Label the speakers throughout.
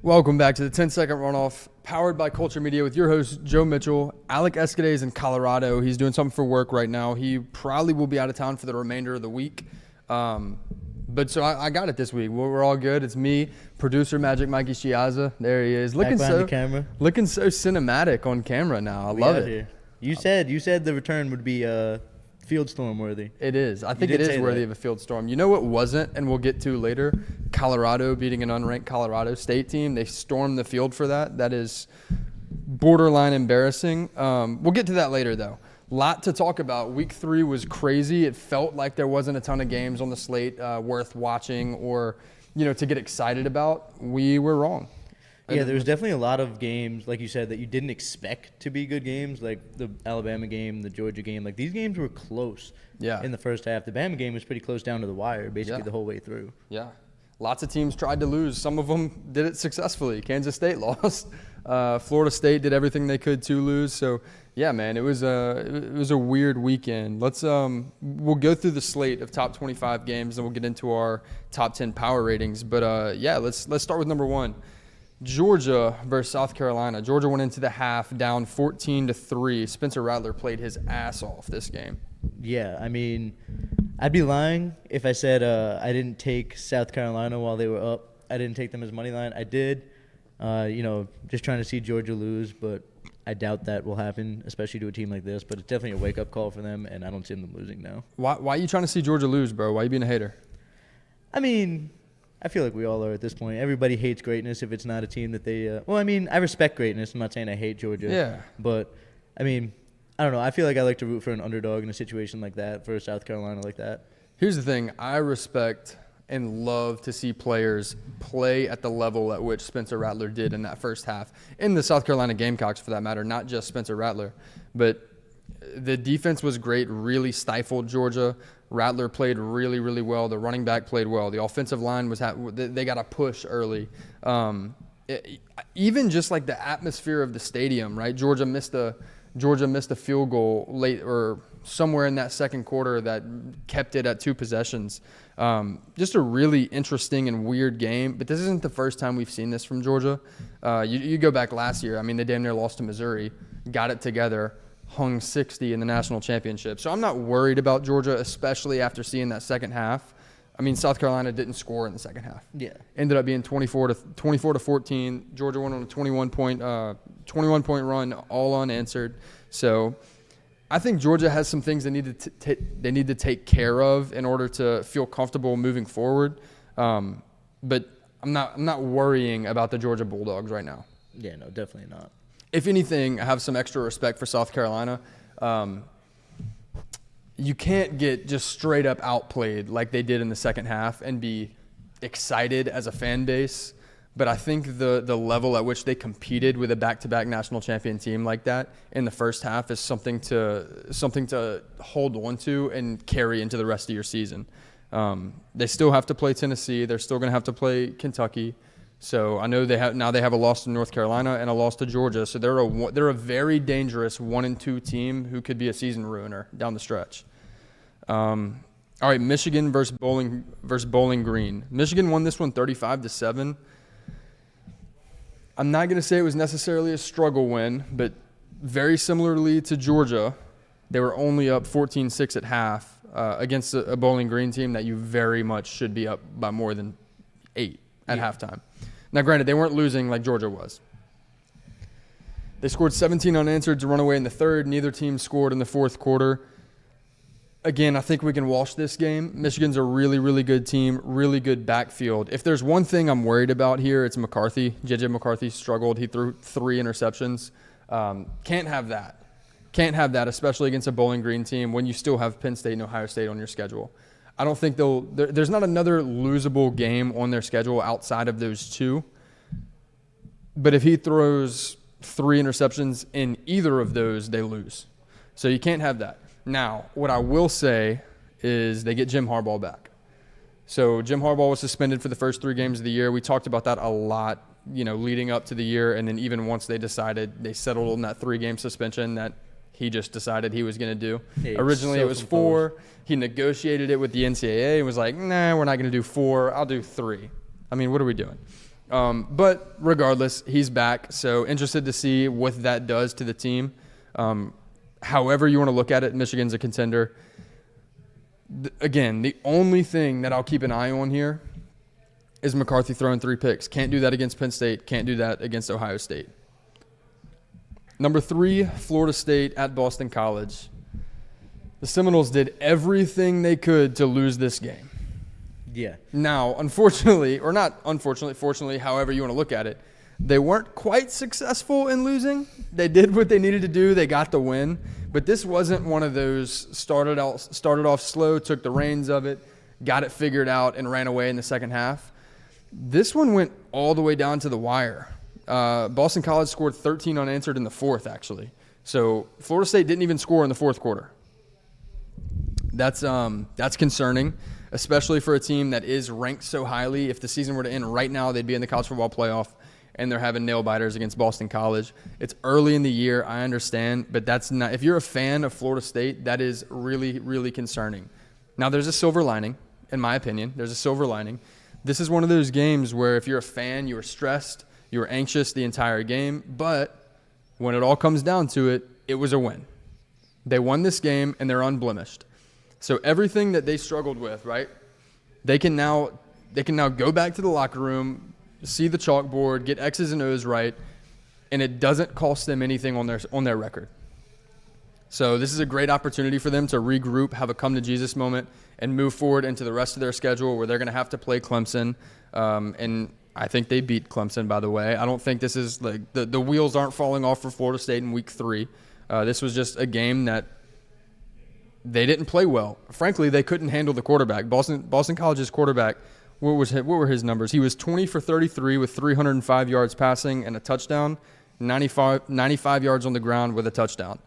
Speaker 1: Welcome back to the 10-second runoff, powered by Culture Media with your host, Joe Mitchell. Alec Escade is in Colorado. He's doing something for work right now. He probably will be out of town for the remainder of the week. But so I got it this week. We're all good. It's me, producer Magic Mikey Chiazza. There he is. Looking so cinematic on camera now. I love it.
Speaker 2: Here. You said the return would be field storm worthy.
Speaker 1: It is. I think it is worthy of a field storm. You know what wasn't, and we'll get to later? Colorado beating an unranked Colorado State team. They stormed the field for that. That is borderline embarrassing. We'll get to that later, though. Lot to talk about. Week 3 was crazy. It felt like there wasn't a ton of games on the slate worth watching or, to get excited about. We were wrong.
Speaker 2: Yeah, there was definitely a lot of games, like you said, that you didn't expect to be good games, like the Alabama game, the Georgia game. Like, these games were close in the first half. The Bama game was pretty close down to the wire, basically the whole way through. Yeah.
Speaker 1: Lots of teams tried to lose. Some of them did it successfully. Kansas State lost. Florida State did everything they could to lose. So, yeah, man, it was a weird weekend. We'll go through the slate of top 25 games, and we'll get into our top 10 power ratings. But, let's start with number 1. Georgia versus South Carolina. Georgia went into the half down 14-3. Spencer Rattler played his ass off this game.
Speaker 2: Yeah, I mean, I'd be lying if I said I didn't take South Carolina while they were up. I didn't take them as money line. I did, just trying to see Georgia lose, but I doubt that will happen, especially to a team like this. But it's definitely a wake-up call for them, and I don't see them losing now.
Speaker 1: Why are you trying to see Georgia lose, bro? Why are you being a hater?
Speaker 2: I mean, I feel like we all are at this point. Everybody hates greatness if it's not a team that they I respect greatness. I'm not saying I hate Georgia.
Speaker 1: Yeah.
Speaker 2: But, I mean, I don't know. I feel like I like to root for an underdog in a situation like that, for South Carolina like that.
Speaker 1: Here's the thing. I respect and love to see players play at the level at which Spencer Rattler did in that first half. In the South Carolina Gamecocks, for that matter, not just Spencer Rattler. But the defense was great, really stifled Georgia. Rattler played really, really well. The running back played well. The offensive line they got a push early. Even just like the atmosphere of the stadium, right? Georgia missed a field goal late or somewhere in that second quarter that kept it at 2 possessions. Just a really interesting and weird game. But this isn't the first time we've seen this from Georgia. You go back last year. I mean, they damn near lost to Missouri, got it together, hung 60 in the national championship. So I'm not worried about Georgia, especially after seeing that second half. I mean, South Carolina didn't score in the second half.
Speaker 2: Yeah.
Speaker 1: Ended up being 24-14. Georgia went on a 21-point run, all unanswered. So I think Georgia has some things they need to take care of in order to feel comfortable moving forward. But I'm not worrying about the Georgia Bulldogs right now.
Speaker 2: Yeah, no, definitely not.
Speaker 1: If anything, I have some extra respect for South Carolina. You can't get just straight up outplayed like they did in the second half and be excited as a fan base. But I think the level at which they competed with a back-to-back national champion team like that in the first half is something to hold on to and carry into the rest of your season. They still have to play Tennessee. They're still going to have to play Kentucky. So I know they have a loss to North Carolina and a loss to Georgia. So they're a very dangerous 1-2 team who could be a season ruiner down the stretch. All right, Michigan versus Bowling Green. Michigan won this one 35-7. I'm not going to say it was necessarily a struggle win, but very similarly to Georgia, they were only up 14-6 at half against a Bowling Green team that you very much should be up by more than 8 at halftime. Now, granted, they weren't losing like Georgia was. They scored 17 unanswered to run away in the third. Neither team scored in the fourth quarter. Again, I think we can wash this game. Michigan's a really, really good team, really good backfield. If there's one thing I'm worried about here, it's McCarthy. J.J. McCarthy struggled. He threw 3 interceptions. Can't have that. Can't have that, especially against a Bowling Green team when you still have Penn State and Ohio State on your schedule. I don't think there's not another losable game on their schedule outside of those 2. But if he throws 3 interceptions in either of those, they lose. So you can't have that. Now, what I will say is they get Jim Harbaugh back. So Jim Harbaugh was suspended for the first 3 games of the year. We talked about that a lot, leading up to the year. And then even once they settled on that 3-game suspension that he just decided he was going to do.
Speaker 2: Yeah,
Speaker 1: originally it was 4. He negotiated it with the NCAA and was like, nah, we're not going to do 4. I'll do 3. I mean, what are we doing? But regardless, he's back. So interested to see what that does to the team. However you want to look at it, Michigan's a contender. Again, the only thing that I'll keep an eye on here is McCarthy throwing 3 picks. Can't do that against Penn State. Can't do that against Ohio State. Number 3, Florida State at Boston College. The Seminoles did everything they could to lose this game.
Speaker 2: Yeah.
Speaker 1: Now, unfortunately, or not unfortunately, fortunately, however you want to look at it, they weren't quite successful in losing. They did what they needed to do. They got the win. But this wasn't one of those started off slow, took the reins of it, got it figured out, and ran away in the second half. This one went all the way down to the wire. Boston College scored 13 unanswered in the 4th, actually. So Florida State didn't even score in the 4th quarter. That's concerning, especially for a team that is ranked so highly. If the season were to end right now, they'd be in the college football playoff, and they're having nail biters against Boston College. It's early in the year, I understand, but that's not. If you're a fan of Florida State, that is really, really concerning. Now, there's a silver lining, in my opinion. There's a silver lining. This is one of those games where if you're a fan, you were stressed, you were anxious the entire game, but when it all comes down to it, it was a win. They won this game, and they're unblemished. So everything that they struggled with, right, they can now go back to the locker room, see the chalkboard, get X's and O's right, and it doesn't cost them anything on their record. So this is a great opportunity for them to regroup, have a come-to-Jesus moment, and move forward into the rest of their schedule where they're going to have to play Clemson. And I think they beat Clemson, by the way. I don't think this is like the wheels aren't falling off for Florida State in week 3. This was just a game that they didn't play well. Frankly, they couldn't handle the quarterback. Boston College's quarterback, what were his numbers? He was 20 for 33 with 305 yards passing and a touchdown, 95 yards on the ground with a touchdown.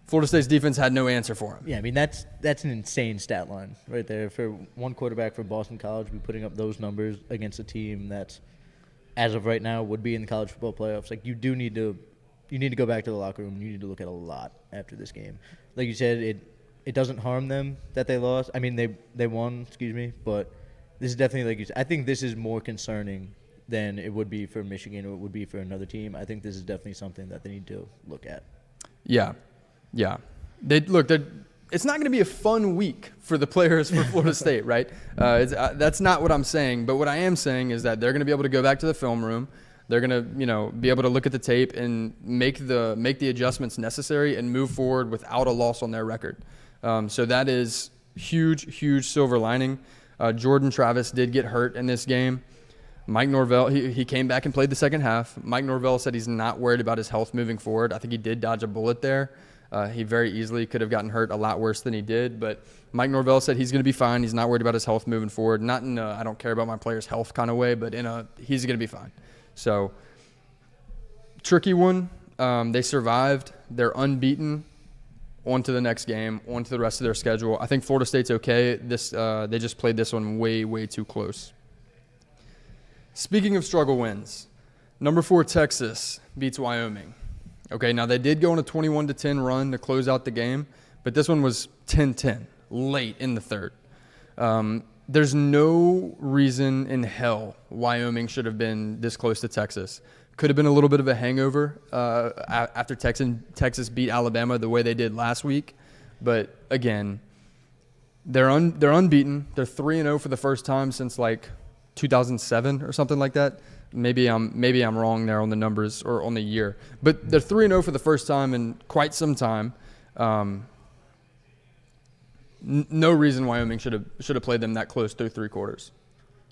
Speaker 1: Florida State's defense had no answer for him.
Speaker 2: Yeah, I mean, that's an insane stat line right there. For one quarterback for Boston College, be putting up those numbers against a team that's, as of right now, would be in the college football playoffs. Like, you need to go back to the locker room. You need to look at a lot after this game. Like you said, it doesn't harm them that they lost. I mean, they won, but this is definitely, like you said, I think this is more concerning than it would be for Michigan or it would be for another team. I think this is definitely something that they need to look at.
Speaker 1: Yeah. It's not going to be a fun week for the players for Florida State, right? That's not what I'm saying. But what I am saying is that they're going to be able to go back to the film room. They're going to, be able to look at the tape and make the adjustments necessary and move forward without a loss on their record. So that is huge silver lining. Jordan Travis did get hurt in this game. Mike Norvell, he came back and played the second half. Mike Norvell said he's not worried about his health moving forward. I think he did dodge a bullet there. He very easily could have gotten hurt a lot worse than he did. But Mike Norvell said he's going to be fine. He's not worried about his health moving forward. Not in a I don't care about my player's health kind of way, but he's going to be fine. So, tricky one. They survived. They're unbeaten. On to the next game, on to the rest of their schedule. I think Florida State's okay. They just played this one way too close. Speaking of struggle wins, number 4 Texas beats Wyoming. Okay, now they did go on a 21-10 run to close out the game, but this one was 10-10 late in the 3rd. There's no reason in hell Wyoming should have been this close to Texas. Could have been a little bit of a hangover after Texas beat Alabama the way they did last week. But, again, they're unbeaten. They're 3-0 for the first time since, 2007 or something like that. Maybe I'm wrong there on the numbers or on the year. But they're 3-0 for the first time in quite some time. No reason Wyoming should have played them that close through 3 quarters.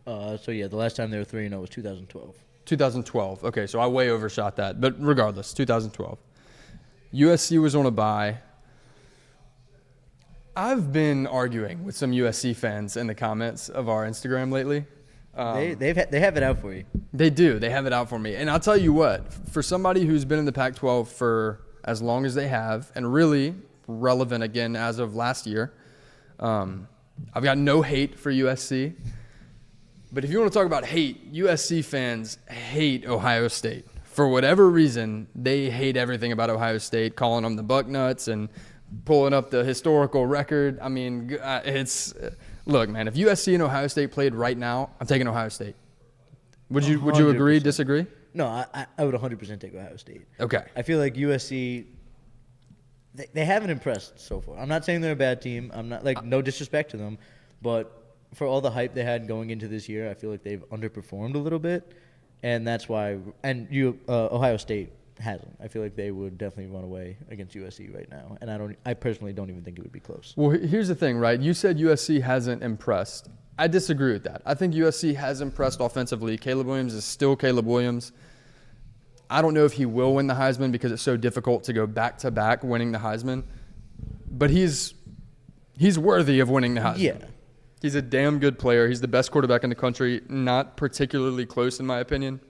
Speaker 2: The last time they were 3-0 was 2012.
Speaker 1: 2012. Okay, so I way overshot that. But regardless, 2012. USC was on a bye. I've been arguing with some USC fans in the comments of our Instagram lately.
Speaker 2: They have it out for you.
Speaker 1: They do. They have it out for me. And I'll tell you what, for somebody who's been in the Pac-12 for as long as they have, and really relevant again as of last year. I've got no hate for USC. But if you want to talk about hate, USC fans hate Ohio State. For whatever reason, they hate everything about Ohio State, calling them the Bucknuts and pulling up the historical record. I mean, look, man, if USC and Ohio State played right now, I'm taking Ohio State. Would you agree, disagree?
Speaker 2: No, I would 100% take Ohio State.
Speaker 1: Okay.
Speaker 2: I feel like USC, they haven't impressed so far. I'm not saying they're a bad team. I'm not, no disrespect to them. But for all the hype they had going into this year, I feel like they've underperformed a little bit. And that's why – and Ohio State hasn't. I feel like they would definitely run away against USC right now. And I personally don't even think it would be close.
Speaker 1: Well, here's the thing, right? You said USC hasn't impressed. I disagree with that. I think USC has impressed offensively. Caleb Williams is still Caleb Williams. I don't know if he will win the Heisman because it's so difficult to go back-to-back winning the Heisman. But he's worthy of winning the Heisman.
Speaker 2: Yeah.
Speaker 1: He's a damn good player. He's the best quarterback in the country, not particularly close in my opinion.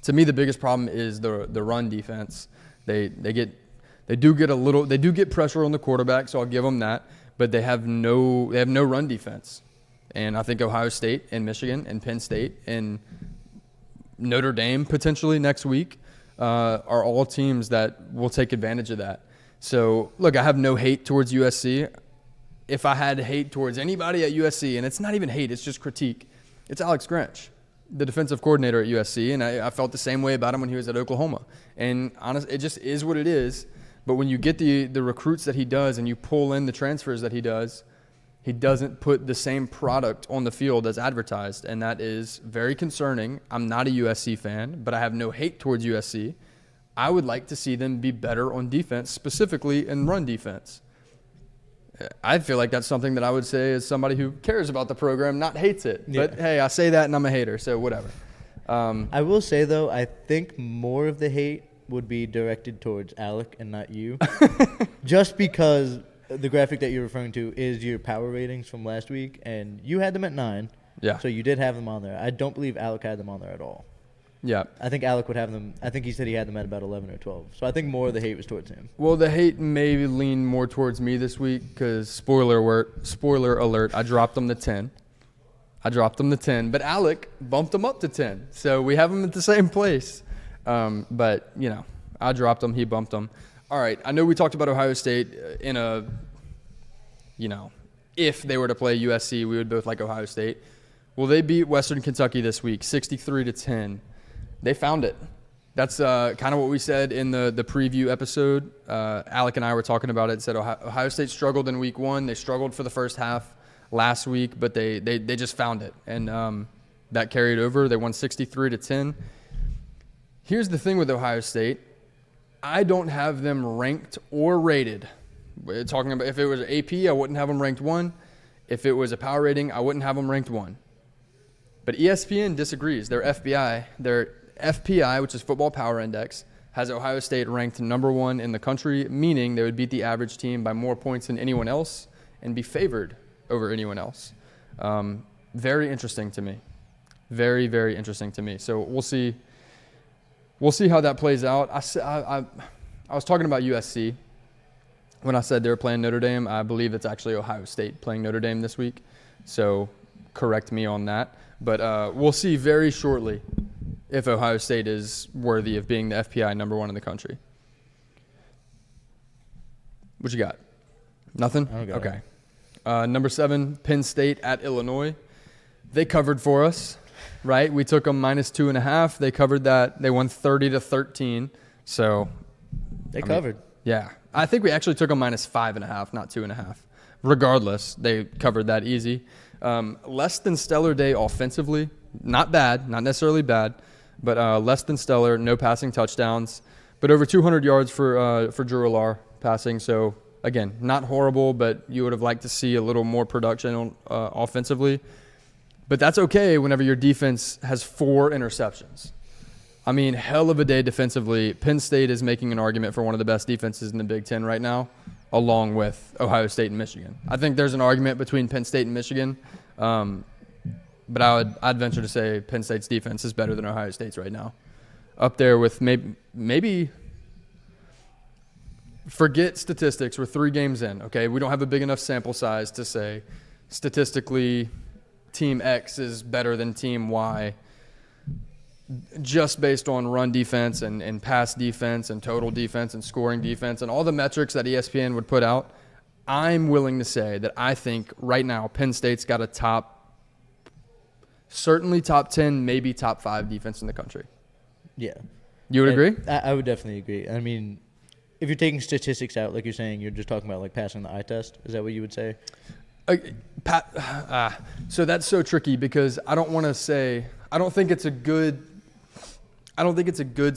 Speaker 1: To me, the biggest problem is the run defense. They do get pressure on the quarterback, so I'll give them that, but they have no run defense. And I think Ohio State and Michigan and Penn State and Notre Dame potentially next week are all teams that will take advantage of that. So, look, I have no hate towards USC. If I had hate towards anybody at USC, and it's not even hate, it's just critique, it's Alex Grinch, the defensive coordinator at USC, and I felt the same way about him when he was at Oklahoma. And honestly, it just is what it is. But when you get the recruits that he does and you pull in the transfers that he doesn't put the same product on the field as advertised, and that is very concerning. I'm not a USC fan, but I have no hate towards USC. I would like to see them be better on defense, specifically in run defense. I feel like that's something that I would say as somebody who cares about the program, not hates it. Yeah. But, hey, I say that and I'm a hater, so whatever.
Speaker 2: I will say, though, I think more of the hate would be directed towards Alec and not you. Just because the graphic that you're referring to is your power ratings from last week, and you had them at 9.
Speaker 1: Yeah.
Speaker 2: So you did have them on there. I don't believe Alec had them on there at all.
Speaker 1: Yeah.
Speaker 2: I think Alec would have them. I think he said he had them at about 11 or 12. So I think more of the hate was towards him.
Speaker 1: Well, the hate may lean more towards me this week because, spoiler alert, I dropped them to 10. But Alec bumped them up to 10. So we have them at the same place. But, I dropped them. He bumped them. All right. I know we talked about Ohio State in a, if they were to play USC, we would both like Ohio State. Well, they beat Western Kentucky this week, 63-10. They found it. That's kind of what we said in the preview episode. Alec and I were talking about it. Said Ohio State struggled in week 1. They struggled for the first half last week, but they just found it. And that carried over. They won 63-10. Here's the thing with Ohio State. I don't have them ranked or rated. We're talking about if it was AP, I wouldn't have them ranked 1. If it was a power rating, I wouldn't have them ranked 1. But ESPN disagrees. Their FPI, which is Football Power Index, has Ohio State ranked number 1 in the country, meaning they would beat the average team by more points than anyone else and be favored over anyone else. Very interesting to me. Very, very interesting to me. So we'll see. We'll see how that plays out. I was talking about USC when I said they were playing Notre Dame. I believe it's actually Ohio State playing Notre Dame this week. So correct me on that. But we'll see very shortly if Ohio State is worthy of being the FPI number 1 in the country. What you got? Nothing?
Speaker 2: I don't got
Speaker 1: Okay. Number 7, Penn State at Illinois. They covered for us, right? We took them -2.5. They covered that. They won 30-13. So
Speaker 2: they covered.
Speaker 1: Yeah. I think we actually took them -5.5, not 2.5. Regardless, they covered that easy. Less than stellar day offensively. Not bad, not necessarily bad, but less than stellar. No passing touchdowns, but over 200 yards for Drew Allar passing. So again, not horrible, but you would have liked to see a little more production offensively. But that's okay whenever your defense has 4 interceptions. I mean, hell of a day defensively. Penn State is making an argument for one of the best defenses in the Big Ten right now, along with Ohio State and Michigan. I think there's an argument between Penn State and Michigan, but I'd venture to say Penn State's defense is better than Ohio State's right now. Maybe forget statistics. We're 3 games in, okay? We don't have a big enough sample size to say statistically Team X is better than Team Y just based on run defense and pass defense and total defense and scoring defense and all the metrics that ESPN would put out. I'm willing to say that I think right now Penn State's got a certainly top 10, maybe top 5 defense in the country.
Speaker 2: Yeah.
Speaker 1: You would agree?
Speaker 2: I would definitely agree. I mean, if you're taking statistics out, like you're saying, you're just talking about like passing the eye test. Is that what you would say?
Speaker 1: So that's so tricky because I don't want to say I don't think it's a good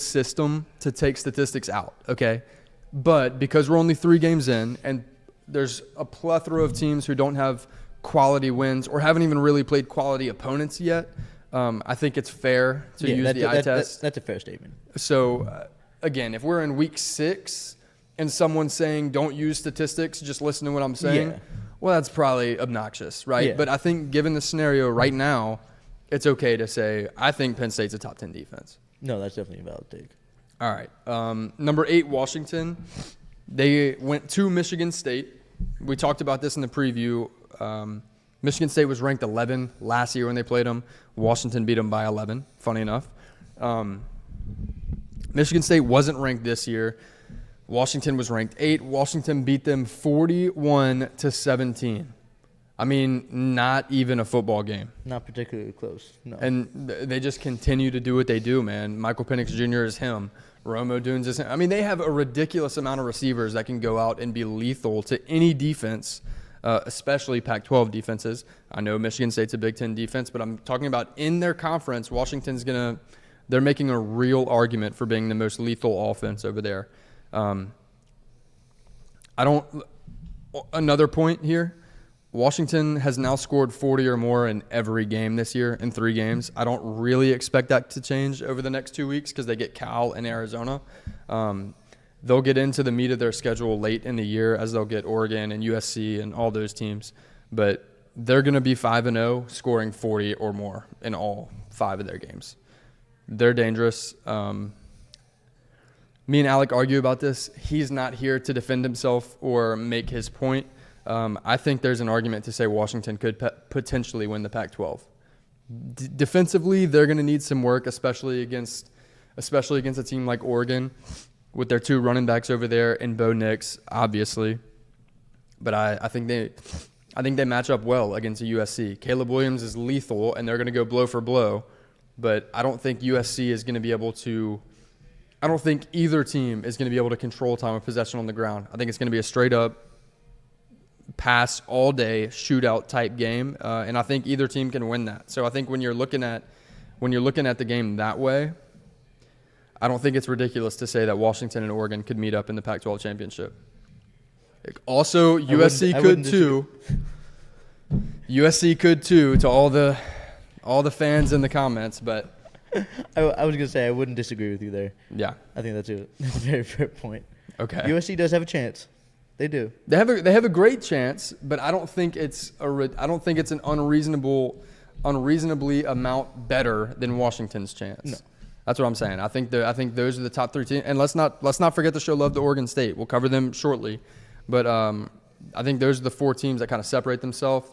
Speaker 1: system to take statistics out, okay? But because we're only 3 games in and there's a plethora of teams who don't have quality wins or haven't even really played quality opponents yet, I think it's fair to use the eye test.
Speaker 2: That's a fair statement.
Speaker 1: So, again, if we're in week 6 and someone's saying don't use statistics, just listen to what I'm saying, well, that's probably obnoxious, right?
Speaker 2: Yeah.
Speaker 1: But I think given the scenario right now, it's okay to say I think Penn State's a top 10 defense.
Speaker 2: No, that's definitely a valid take.
Speaker 1: All right. Number 8, Washington. They went to Michigan State. We talked about this in the preview. Michigan State was ranked 11 last year when they played them. Washington beat them by 11, funny enough. Michigan State wasn't ranked this year. Washington was ranked 8. Washington beat them 41-17. I mean, not even a football game.
Speaker 2: Not particularly close, no.
Speaker 1: And they just continue to do what they do, man. Michael Penix Jr. is him. Romo Dunes is him. I mean, they have a ridiculous amount of receivers that can go out and be lethal to any defense, especially Pac-12 defenses. I know Michigan State's a Big Ten defense, but I'm talking about in their conference, Washington's they're making a real argument for being the most lethal offense over there. Another point here. Washington has now scored 40 or more in every game this year in 3 games. I don't really expect that to change over the next 2 weeks because they get Cal and Arizona. They'll get into the meat of their schedule late in the year as they'll get Oregon and USC and all those teams. But they're going to be 5-0, scoring 40 or more in all 5 of their games. They're dangerous. Me and Alec argue about this. He's not here to defend himself or make his point. I think there's an argument to say Washington could potentially win the Pac-12. Defensively, they're going to need some work, especially against a team like Oregon with their 2 running backs over there and Bo Nix, obviously. But I think they match up well against a USC. Caleb Williams is lethal, and they're going to go blow for blow. But I don't think USC is going to be able to – I don't think either team is going to be able to control time of possession on the ground. I think it's going to be a straight-up pass all day shootout type game, and I think either team can win that. So I think when you're looking at the game that way, I don't think it's ridiculous to say that Washington and Oregon could meet up in the Pac-12 championship. Also, USC could too. USC could too. To all the fans in the comments, but
Speaker 2: I was gonna say I wouldn't disagree with you there.
Speaker 1: Yeah,
Speaker 2: I think that's a very fair point.
Speaker 1: Okay,
Speaker 2: USC does have a chance. They do.
Speaker 1: They have a great chance, but I don't think it's an unreasonably amount better than Washington's chance.
Speaker 2: No.
Speaker 1: That's what I'm saying. I think those are the top 3 teams, and let's not forget to show love to Oregon State. We'll cover them shortly, but I think those are the 4 teams that kind of separate themselves.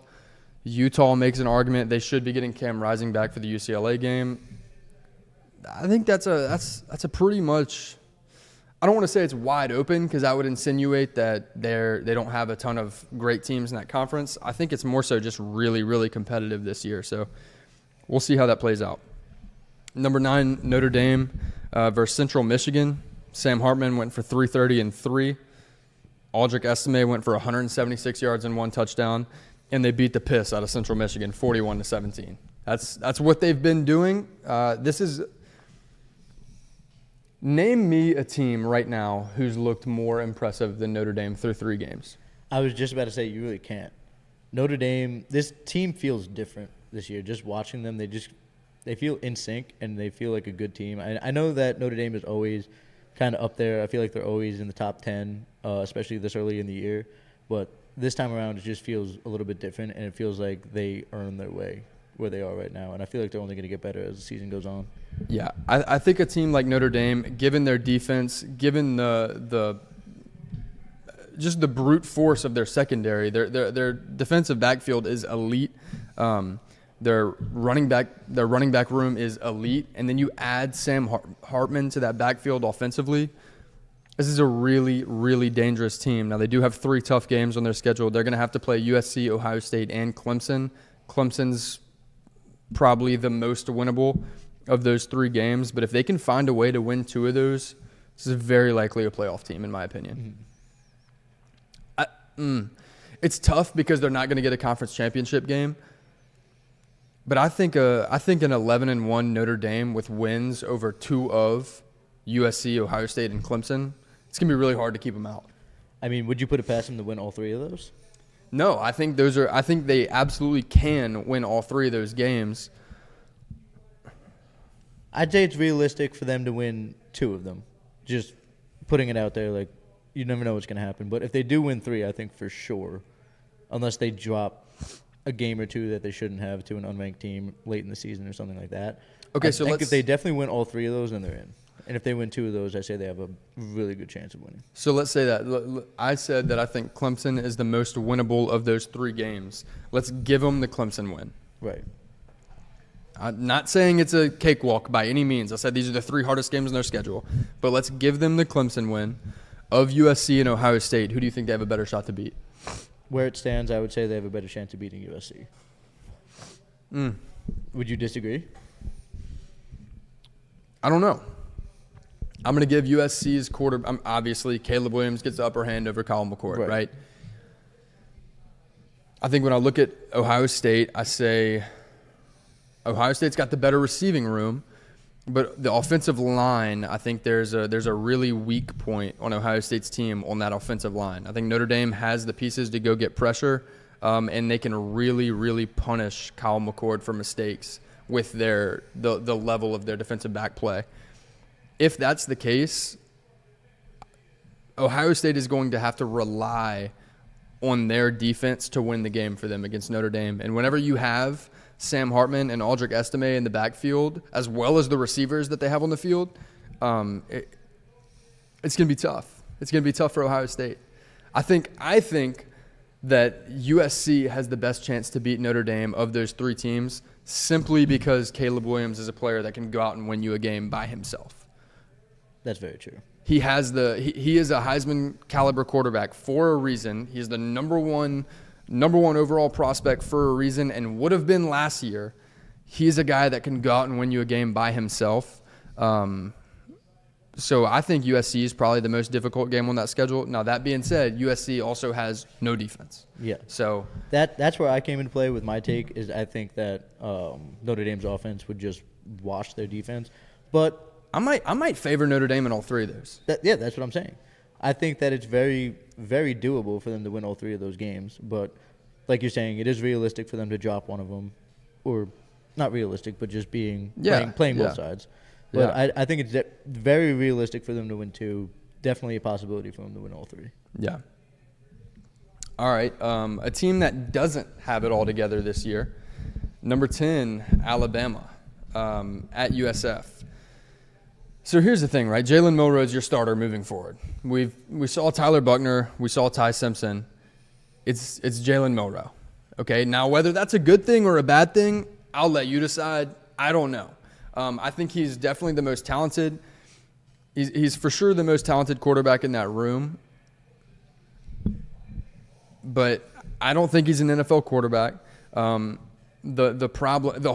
Speaker 1: Utah makes an argument they should be getting Cam Rising back for the UCLA game. I think that's a pretty much. I don't want to say it's wide open because that would insinuate that they don't have a ton of great teams in that conference. I think it's more so just really, really competitive this year. So we'll see how that plays out. Number 9, Notre Dame versus Central Michigan. Sam Hartman went for 330 and 3. Aldrich Estime went for 176 yards and 1 touchdown, and they beat the piss out of Central Michigan 41-17. That's what they've been doing. Name me a team right now who's looked more impressive than Notre Dame through 3 games.
Speaker 2: I was just about to say you really can't. Notre Dame, this team feels different this year. Just watching them, they feel in sync and they feel like a good team. I know that Notre Dame is always kind of up there. I feel like they're always in the top 10, especially this early in the year. But this time around, it just feels a little bit different, and it feels like they earned their way where they are right now. And I feel like they're only going to get better as the season goes on.
Speaker 1: Yeah, I think a team like Notre Dame, given their defense, given the just the brute force of their secondary. Their defensive backfield is elite. Their running back room is elite, and then you add Sam Hartman to that backfield offensively. This is a really, really dangerous team. Now, they do have 3 tough games on their schedule. They're going to have to play USC, Ohio State, and Clemson. Clemson's probably the most winnable of those 3 games, but if they can find a way to win 2 of those, this is very likely a playoff team, in my opinion. It's tough because they're not going to get a conference championship game. But I think an 11-1 Notre Dame with wins over 2 of USC, Ohio State, and Clemson, it's going to be really hard to keep them out.
Speaker 2: I mean, would you put it past them to win all 3 of those?
Speaker 1: No, I think they absolutely can win all 3 of those games.
Speaker 2: I'd say it's realistic for them to win 2 of them. Just putting it out there, like, you never know what's going to happen. But if they do win 3, I think for sure, unless they drop a game or 2 that they shouldn't have to an unranked team late in the season or something like that.
Speaker 1: Okay,
Speaker 2: I think if they definitely win all 3 of those, then they're in. And if they win 2 of those, I say they have a really good chance of winning.
Speaker 1: So let's say that. I said that I think Clemson is the most winnable of those 3 games. Let's give them the Clemson win.
Speaker 2: Right.
Speaker 1: I'm not saying it's a cakewalk by any means. I said these are the 3 hardest games in their schedule. But let's give them the Clemson win. Of USC and Ohio State, who do you think they have a better shot to beat?
Speaker 2: Where it stands, I would say they have a better chance of beating USC. Would you disagree?
Speaker 1: I don't know. I'm going to give USC's obviously, Caleb Williams gets the upper hand over Kyle McCord, right? I think when I look at Ohio State, I say Ohio State's got the better receiving room, but the offensive line, I think there's a really weak point on Ohio State's team on that offensive line. I think Notre Dame has the pieces to go get pressure, and they can really, really punish Kyle McCord for mistakes with the level of their defensive back play. If that's the case, Ohio State is going to have to rely on their defense to win the game for them against Notre Dame. And whenever you have Sam Hartman and Aldrick Estime in the backfield, as well as the receivers that they have on the field, it's going to be tough. It's going to be tough for Ohio State. I think that USC has the best chance to beat Notre Dame of those 3 teams simply because Caleb Williams is a player that can go out and win you a game by himself.
Speaker 2: That's very true.
Speaker 1: He has he is a Heisman caliber quarterback for a reason. He's the number one overall prospect for a reason, and would have been last year. He's a guy that can go out and win you a game by himself. So I think USC is probably the most difficult game on that schedule. Now, that being said, USC also has no defense.
Speaker 2: Yeah.
Speaker 1: So
Speaker 2: that's where I came into play with my take is I think that Notre Dame's offense would just wash their defense. But
Speaker 1: I might favor Notre Dame in all 3 of those.
Speaker 2: That's what I'm saying. I think that it's very, very doable for them to win all 3 of those games. But like you're saying, it is realistic for them to drop one of them. Or not realistic, but just playing both sides. But I think it's very realistic for them to win 2. Definitely a possibility for them to win all 3.
Speaker 1: Yeah. All right. A team that doesn't have it all together this year, number 10, Alabama, at USF. So here's the thing, right? Jalen Milroe's your starter moving forward. We saw Tyler Buckner. We saw Ty Simpson. It's Jalen Milroe. Okay? Now, whether that's a good thing or a bad thing, I'll let you decide. I don't know. I think he's definitely the most talented. He's for sure the most talented quarterback in that room. But I don't think he's an NFL quarterback. The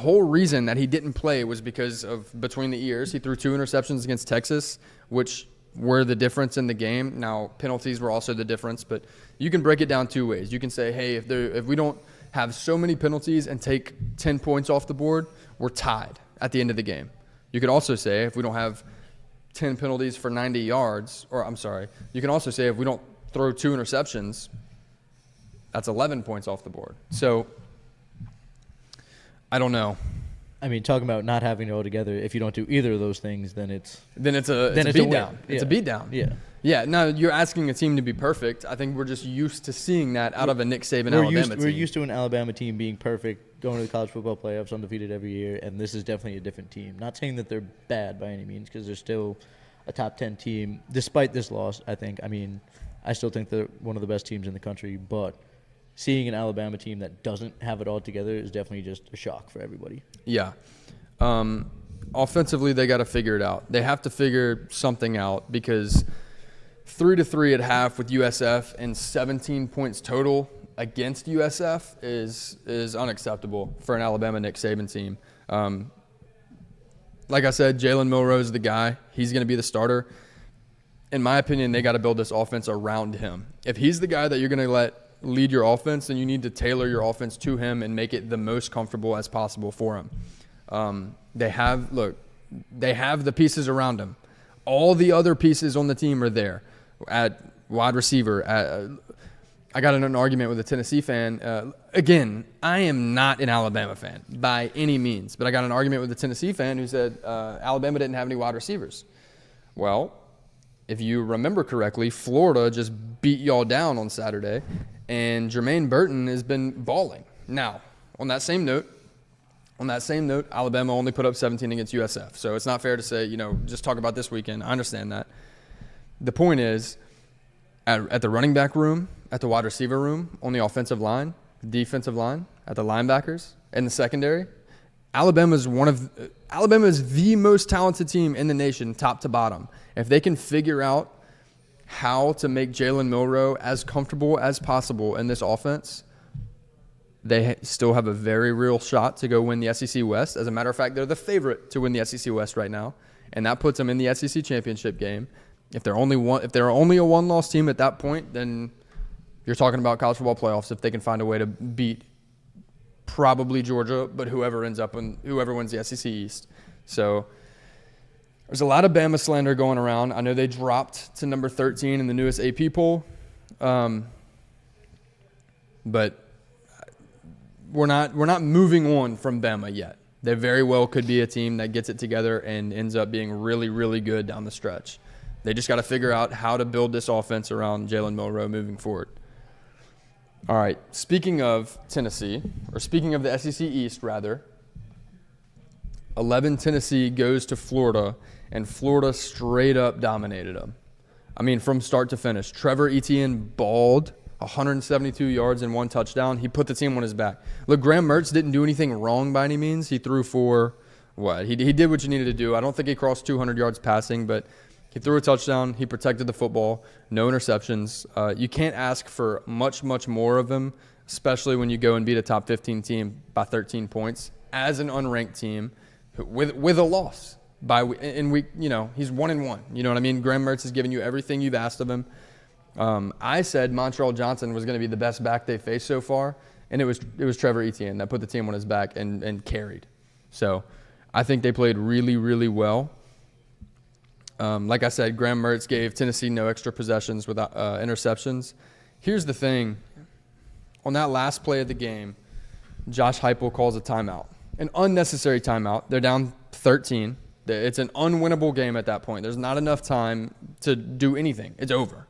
Speaker 1: whole reason that he didn't play was because of between the ears. He threw 2 interceptions against Texas, which were the difference in the game. Now, penalties were also the difference, but you can break it down 2 ways. You can say, hey, if we don't have so many penalties and take 10 points off the board, we're tied at the end of the game. You could also say if we don't have 10 penalties for 90 yards, you can also say if we don't throw 2 interceptions, that's 11 points off the board. So I don't know.
Speaker 2: I mean, talking about not having it all together, if you don't do either of those things, then it's
Speaker 1: a beatdown. It's a beatdown.
Speaker 2: Yeah.
Speaker 1: Yeah. Now you're asking a team to be perfect. I think we're just used to seeing that out of a Nick Saban Alabama team.
Speaker 2: We're used to an Alabama team being perfect, going to the college football playoffs undefeated every year, and this is definitely a different team. Not saying that they're bad by any means, because they're still a top 10 team despite this loss. I think. I mean, I still think they're one of the best teams in the country, but seeing an Alabama team that doesn't have it all together is definitely just a shock for everybody.
Speaker 1: Yeah. Offensively, they got to figure it out. They have to figure something out because 3-3 at half with USF and 17 points total against USF is unacceptable for an Alabama Nick Saban team. Like I said, Jalen Milroe is the guy. He's going to be the starter. In my opinion, they got to build this offense around him. If he's the guy that you're going to let lead your offense, then you need to tailor your offense to him and make it the most comfortable as possible for him. They have the pieces around him. All the other pieces on the team are there. At wide receiver, I got in an argument with a Tennessee fan. Again, I am not an Alabama fan by any means, but I got in an argument with a Tennessee fan who said Alabama didn't have any wide receivers. Well, if you remember correctly, Florida just beat y'all down on Saturday, and Jermaine Burton has been balling. Now, on that same note, Alabama only put up 17 against USF, so it's not fair to say, just talk about this weekend. I understand that. The point is, at the running back room, at the wide receiver room, on the offensive line, defensive line, at the linebackers, and the secondary, Alabama is the most talented team in the nation, top to bottom. If they can figure out how to make Jalen Milroe as comfortable as possible in this offense, they still have a very real shot to go win the SEC West. As a matter of fact, they're the favorite to win the SEC West right now, and that puts them in the SEC championship game. If they're only a one-loss team at that point, then you're talking about college football playoffs if they can find a way to beat probably Georgia, but whoever wins the SEC East. So there's a lot of Bama slander going around. I know they dropped to number 13 in the newest AP poll, but we're not moving on from Bama yet. They very well could be a team that gets it together and ends up being really, really good down the stretch. They just got to figure out how to build this offense around Jalen Milroe moving forward. All right, speaking of Tennessee, or speaking of the SEC East, rather, 11 Tennessee goes to Florida, and Florida straight up dominated them. I mean, from start to finish. Trevor Etienne balled, 172 yards and 1 touchdown. He put the team on his back. Look, Graham Mertz didn't do anything wrong by any means. He threw for what? He did what you needed to do. I don't think he crossed 200 yards passing, but he threw a touchdown. He protected the football. No interceptions. You can't ask for much, much more of him, especially when you go and beat a top 15 team by 13 points as an unranked team with a loss. In week, he's 1-1. You know what I mean? Graham Mertz has given you everything you've asked of him. I said Montreal Johnson was going to be the best back they faced so far, and it was Trevor Etienne that put the team on his back and carried. So I think they played really, really well. Like I said, Graham Mertz gave Tennessee no extra possessions without interceptions. Here's the thing. On that last play of the game, Josh Heupel calls a timeout, an unnecessary timeout. They're down 13. It's an unwinnable game at that point. There's not enough time to do anything. It's over.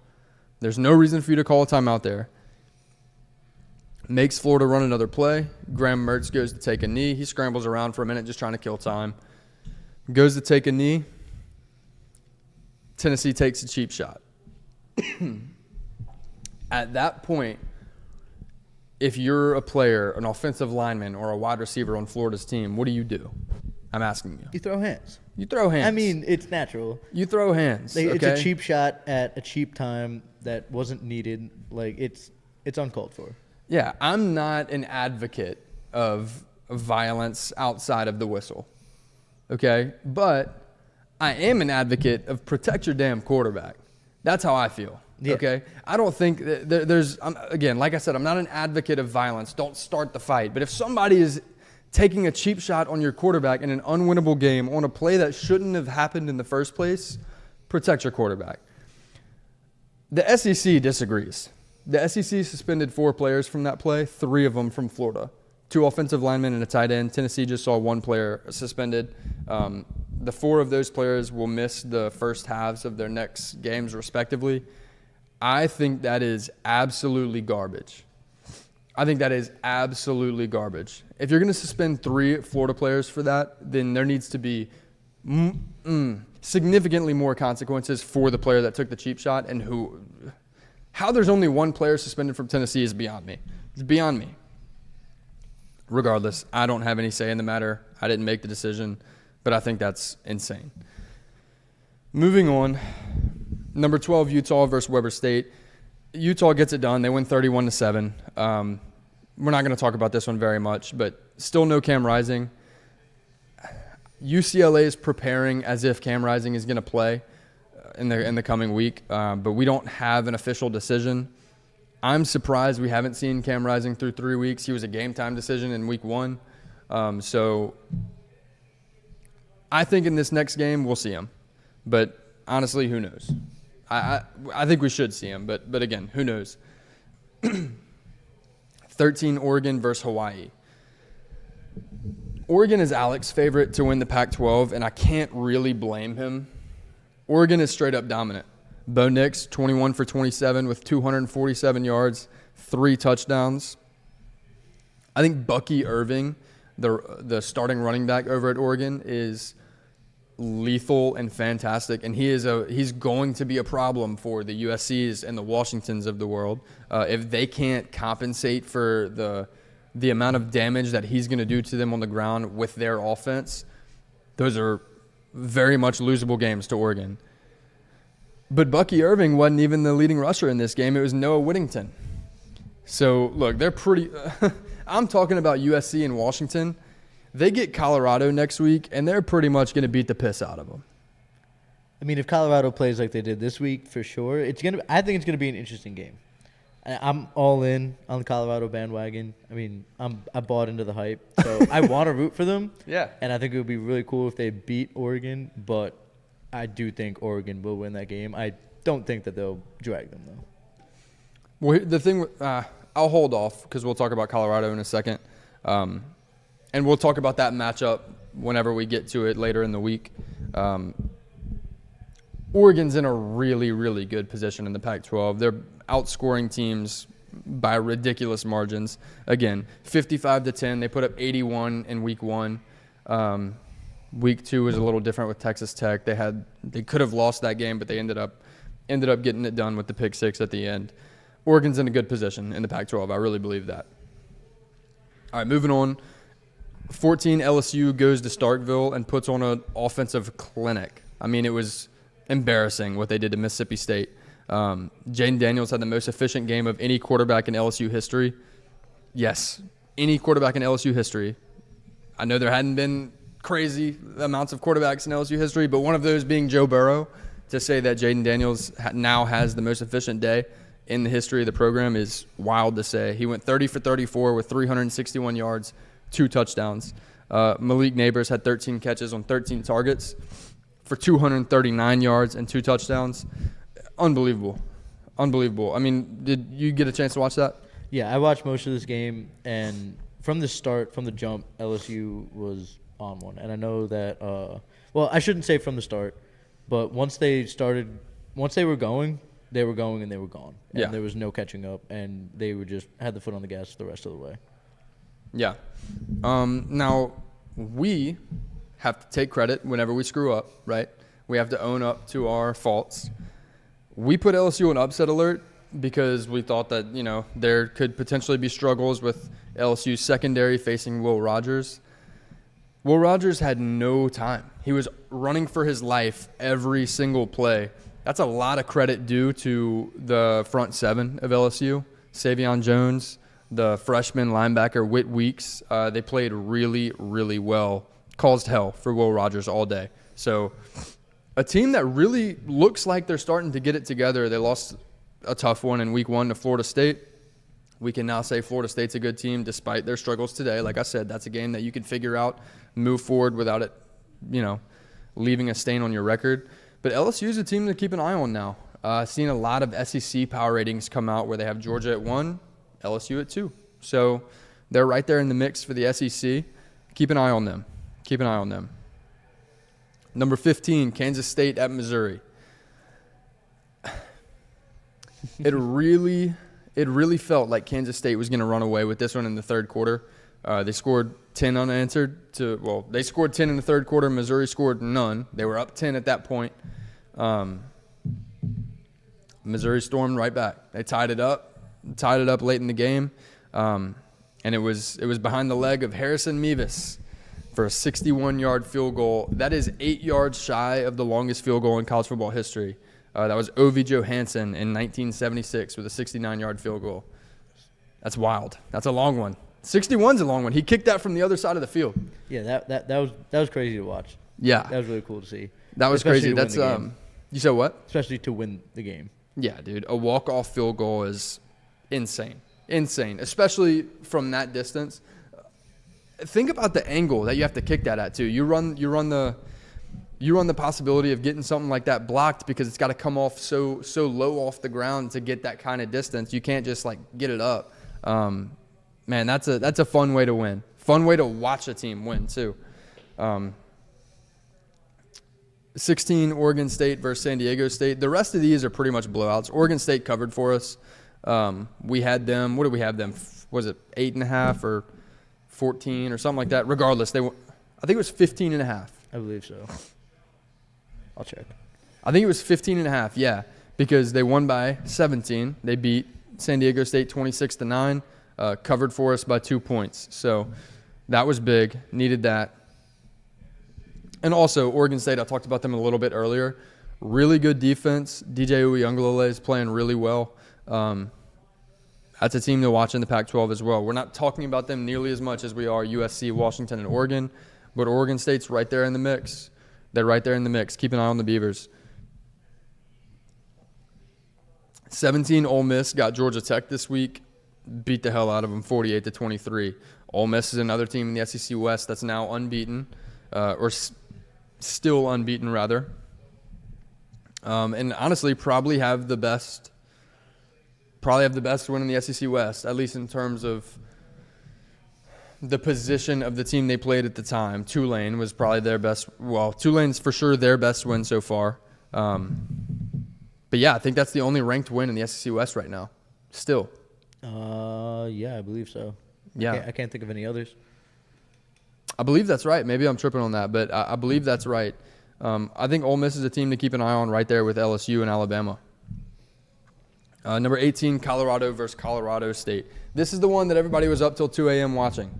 Speaker 1: There's no reason for you to call a timeout there. Makes Florida run another play. Graham Mertz goes to take a knee. He scrambles around for a minute just trying to kill time. Goes to take a knee. Tennessee takes a cheap shot. At that point, if you're a player, an offensive lineman, or a wide receiver on Florida's team, what do? I'm asking you.
Speaker 2: You throw hands.
Speaker 1: You throw hands.
Speaker 2: I mean, it's natural.
Speaker 1: You throw hands.
Speaker 2: It's a cheap shot at a cheap time that wasn't needed. Like, it's uncalled for.
Speaker 1: Yeah, I'm not an advocate of violence outside of the whistle, okay? But I am an advocate of protect your damn quarterback. That's how I feel, okay? I don't think again, like I said, I'm not an advocate of violence. Don't start the fight. But if somebody is taking a cheap shot on your quarterback in an unwinnable game on a play that shouldn't have happened in the first place, protect your quarterback. The SEC disagrees. The SEC suspended 4 players from that play, 3 of them from Florida. 2 offensive linemen and a tight end. Tennessee just saw 1 player suspended. The 4 of those players will miss the first halves of their next games respectively. I think that is absolutely garbage. If you're going to suspend 3 Florida players for that, then there needs to be significantly more consequences for the player that took the cheap shot and who How there's only one player suspended from Tennessee is beyond me. It's beyond me. Regardless, I don't have any say in the matter. I didn't make the decision, but I think that's insane. Moving on, number 12, Utah versus Weber State. Utah gets it done. They win 31-7. We're not going to talk about this one very much, but still no Cam Rising. UCLA is preparing as if Cam Rising is going to play in the coming week, but we don't have an official decision. I'm surprised we haven't seen Cam Rising through 3 weeks. He was a game-time decision in week 1. So I think in this next game we'll see him. But honestly, who knows? I think we should see him, but again, who knows? 13, Oregon versus Hawaii. Oregon is Alex's favorite to win the Pac-12, and I can't really blame him. Oregon is straight up dominant. Bo Nix, 21 for 27 with 247 yards, 3 touchdowns. I think Bucky Irving, the starting running back over at Oregon, is lethal and fantastic, and he's going to be a problem for the USCs and the Washingtons of the world if they can't compensate for the amount of damage that he's going to do to them on the ground with their offense. Those are very much losable games to Oregon. But Bucky Irving wasn't even the leading rusher in this game. It was Noah Whittington. So, look, they're pretty I'm talking about USC and Washington. They get Colorado next week, and they're pretty much going to beat the piss out of them.
Speaker 2: I mean, if Colorado plays like they did this week, for sure, I think it's going to be an interesting game. I'm all in on the Colorado bandwagon. I mean, I bought into the hype, so I want to root for them.
Speaker 1: Yeah.
Speaker 2: And I think it would be really cool if they beat Oregon, but I do think Oregon will win that game. I don't think that they'll drag them, though.
Speaker 1: Well, the thing, I'll hold off because we'll talk about Colorado in a second. And we'll talk about that matchup whenever we get to it later in the week. Oregon's in a really, really good position in the Pac-12. They're outscoring teams by ridiculous margins. Again, 55-10. They put up 81 in week 1. Week 2 was a little different with Texas Tech. They could have lost that game, but they ended up getting it done with the pick 6 at the end. Oregon's in a good position in the Pac-12. I really believe that. All right, moving on. 14, LSU goes to Starkville and puts on an offensive clinic. I mean, it was embarrassing what they did to Mississippi State. Jayden Daniels had the most efficient game of any quarterback in LSU history. Yes, any quarterback in LSU history. I know there hadn't been crazy amounts of quarterbacks in LSU history, but one of those being Joe Burrow, to say that Jayden Daniels now has the most efficient day in the history of the program is wild to say. He went 30 for 34 with 361 yards, 2 touchdowns. Malik Nabors had 13 catches on 13 targets for 239 yards and 2 touchdowns. Unbelievable. I mean, did you get a chance to watch that?
Speaker 2: Yeah, I watched most of this game, and from the jump, LSU was on one. And I know that, well, I shouldn't say from the start, but once they were going, and they were gone. And
Speaker 1: yeah.
Speaker 2: There was no catching up, and they were just had the foot on the gas the rest of the way.
Speaker 1: Yeah. Now, we have to take credit whenever we screw up, right? We have to own up to our faults. We put LSU on upset alert because we thought that, there could potentially be struggles with LSU's secondary facing Will Rogers. Will Rogers had no time. He was running for his life every single play. That's a lot of credit due to the front 7 of LSU. Savion Jones, the freshman linebacker, Whit Weeks. They played really, really well. Caused hell for Will Rogers all day. So a team that really looks like they're starting to get it together. They lost a tough one in week 1 to Florida State. We can now say Florida State's a good team despite their struggles today. Like I said, that's a game that you can figure out, move forward without it, leaving a stain on your record. But LSU is a team to keep an eye on now. Seen a lot of SEC power ratings come out where they have Georgia at 1, LSU at 2. So they're right there in the mix for the SEC. Keep an eye on them. Number 15, Kansas State at Missouri. It really felt like Kansas State was going to run away with this one in the third quarter. They scored 10 unanswered. They scored 10 in the third quarter. Missouri scored none. They were up 10 at that point. Missouri stormed right back. They tied it up late in the game, and it was behind the leg of Harrison Mevis for a 61-yard field goal. That is 8 yards shy of the longest field goal in college football history. That was O.V. Johansson in 1976 with a 69-yard field goal. That's wild. That's a long one. 61's a long one. He kicked that from the other side of the field.
Speaker 2: Yeah, that was crazy to watch.
Speaker 1: Yeah.
Speaker 2: That was really cool to see.
Speaker 1: That was
Speaker 2: Especially
Speaker 1: crazy. That's you said what?
Speaker 2: Especially to win the game.
Speaker 1: Yeah, dude. A walk-off field goal is insane. Insane, especially from that distance. Think about the angle that you have to kick that at too. You run the possibility of getting something like that blocked because it's got to come off so low off the ground to get that kind of distance. You can't just like get it up. Man, that's a fun way to win. Fun way to watch a team win too. 16 Oregon State versus San Diego State. The rest of these are pretty much blowouts. Oregon State covered for us. We had them. What did we have them? Was it 8.5 or 14 or something like that? Regardless, I think it was 15.5.
Speaker 2: I believe so. I'll check.
Speaker 1: I think it was 15.5. Yeah, because they won by 17. They beat San Diego State 26-9. Covered for us by 2 points. So that was big. Needed that. And also, Oregon State, I talked about them a little bit earlier. Really good defense. DJ Uiagalelei is playing really well. That's a team to watch in the Pac-12 as well. We're not talking about them nearly as much as we are USC, Washington, and Oregon. But Oregon State's right there in the mix. They're right there in the mix. Keep an eye on the Beavers. 17 Ole Miss got Georgia Tech this week. Beat the hell out of them, 48-23. Ole Miss is another team in the SEC West that's now unbeaten, still unbeaten rather, and honestly probably have the best win in the SEC West, at least in terms of the position of the team they played at the time. Tulane was probably their best. Well, Tulane's for sure their best win so far. But yeah, I think that's the only ranked win in the SEC West right now. Still.
Speaker 2: Yeah, I believe so.
Speaker 1: Yeah,
Speaker 2: I can't think of any others.
Speaker 1: I believe that's right. Maybe I'm tripping on that, but I believe that's right. I think Ole Miss is a team to keep an eye on right there with LSU and Alabama. Number 18, Colorado versus Colorado State. This is the one that everybody was up till 2 a.m. watching.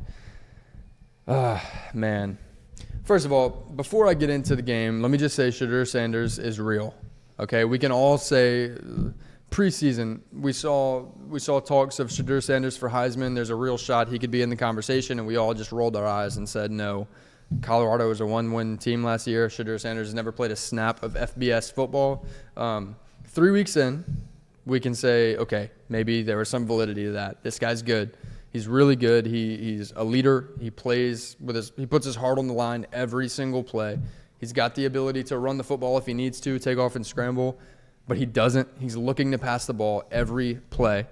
Speaker 1: Man. First of all, before I get into the game, let me just say Shedeur Sanders is real. Okay, we can all say preseason we saw talks of Shedeur Sanders for Heisman. There's a real shot he could be in the conversation, and we all just rolled our eyes and said no. Colorado was a one-win team last year. Shedeur Sanders has never played a snap of FBS football. 3 weeks in, we can say, okay, maybe there was some validity to that. This guy's good. He's really good. He's a leader. He plays he puts his heart on the line every single play. He's got the ability to run the football if he needs to, take off and scramble, but he doesn't. He's looking to pass the ball every play.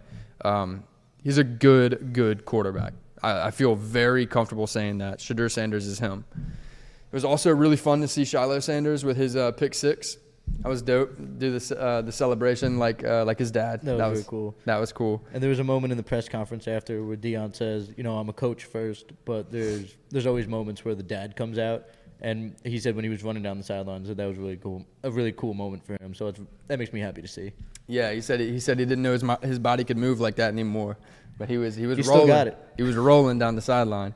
Speaker 1: He's a good quarterback. I feel very comfortable saying that. Shedeur Sanders is him. It was also really fun to see Shiloh Sanders with his pick six. That was dope. Do the celebration like his dad.
Speaker 2: That was really cool.
Speaker 1: That was cool.
Speaker 2: And there was a moment in the press conference after where Deion says, I'm a coach first, but there's always moments where the dad comes out. And he said when he was running down the sidelines that was really cool, a really cool moment for him. So that makes me happy to see.
Speaker 1: Yeah, he said he didn't know his body could move like that anymore, but he was rolling.
Speaker 2: Still got it.
Speaker 1: He was rolling down the sideline.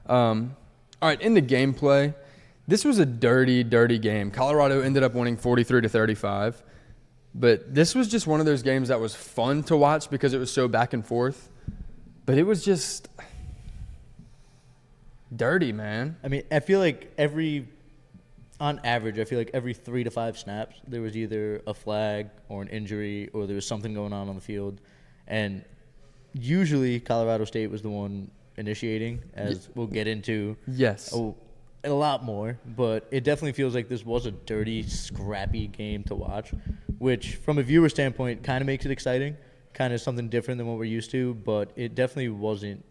Speaker 1: All right, in the gameplay, this was a dirty game. Colorado ended up winning 43-35, but this was just one of those games that was fun to watch because it was so back and forth. But it was just dirty, man.
Speaker 2: I mean, I feel like on average, every 3 to 5 snaps, there was either a flag or an injury or there was something going on the field. And usually Colorado State was the one initiating, as we'll get into.
Speaker 1: Yes.
Speaker 2: A lot more. But it definitely feels like this was a dirty, scrappy game to watch, which from a viewer standpoint kind of makes it exciting, kind of something different than what we're used to, but it definitely wasn't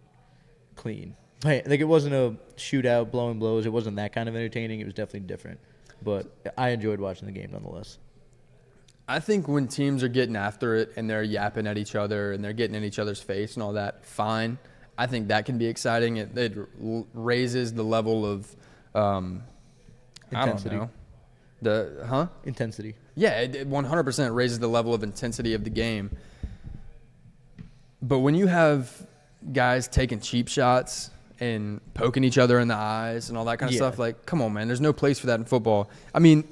Speaker 2: clean. Like, it wasn't a shootout, blowing blows. It wasn't that kind of entertaining. It was definitely different. But I enjoyed watching the game nonetheless.
Speaker 1: I think when teams are getting after it and they're yapping at each other and they're getting in each other's face and all that, fine. I think that can be exciting. It raises the level of
Speaker 2: intensity.
Speaker 1: I don't know.
Speaker 2: Intensity.
Speaker 1: Yeah, it 100% raises the level of intensity of the game. But when you have guys taking cheap shots and poking each other in the eyes and all that kind of stuff, like, come on, man, there's no place for that in football. I mean,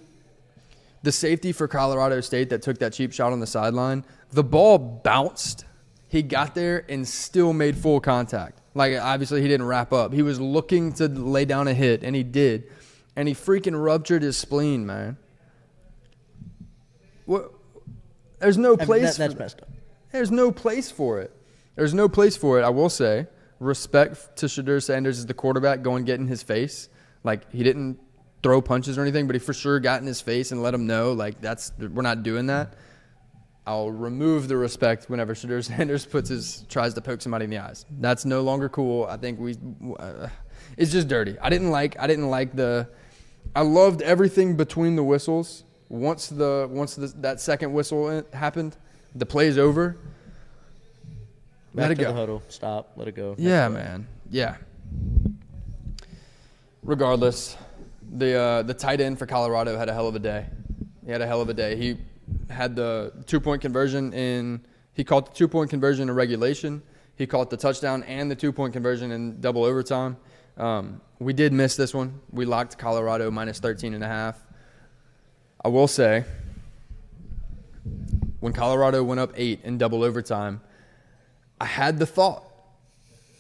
Speaker 1: the safety for Colorado State that took that cheap shot on the sideline, the ball bounced. He got there and still made full contact. Like, obviously, he didn't wrap up. He was looking to lay down a hit, and he did. And he freaking ruptured his spleen, man. What? There's no place
Speaker 2: that's messed up.
Speaker 1: There's no place for it. There's no place for it, I will say. Respect to Shadur Sanders as the quarterback going get in his face. Like, he didn't throw punches or anything, but he for sure got in his face and let him know, like, we're not doing that. I'll remove the respect whenever Shadur Sanders tries to poke somebody in the eyes. That's no longer cool. I think it's just dirty. I loved everything between the whistles. Once that second whistle happened, the play's over. Let it go.
Speaker 2: The huddle. Stop. Let it go.
Speaker 1: Yeah, man. Yeah. Regardless, the tight end for Colorado had a hell of a day. He had a hell of a day. He had the 2-point conversion he caught the 2-point conversion in regulation. He caught the touchdown and the 2-point conversion in double overtime. We did miss this one. We locked Colorado minus 13.5. I will say, when Colorado went up 8 in double overtime, I had the thought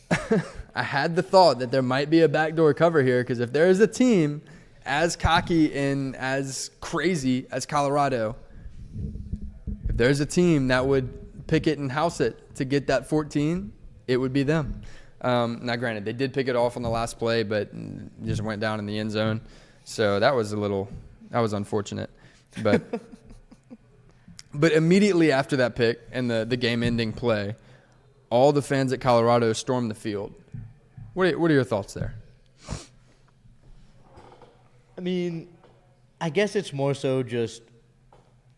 Speaker 1: that there might be a backdoor cover here, because if there is a team as cocky and as crazy as Colorado, if there's a team that would pick it and house it to get that 14, it would be them. Now, granted, they did pick it off on the last play, but just went down in the end zone. So that was unfortunate. But but immediately after that pick and the game-ending play, all the fans at Colorado stormed the field. What are your thoughts there?
Speaker 2: I mean, I guess it's more so just